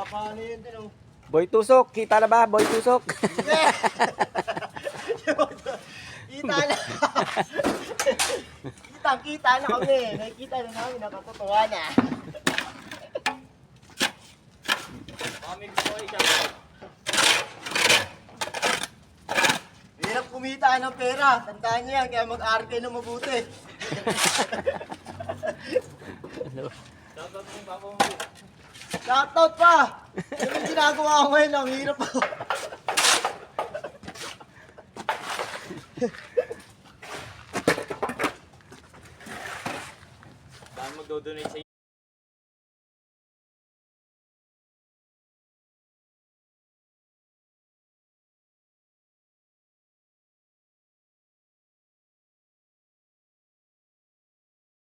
Paano yun din oh? Boy Tusok, kita na ba? Boy Tusok. Kita na. Kita na kami. Nakikita na namin, nakatutuwa na. Hirap kumita ng pera. Tandaan niyo yan, kaya mag-aaral kayo ng mabuti. Shoutout pa! Ano yung ginagawa ko ngayon? Ang hirap ako. Dahil magdodonate sa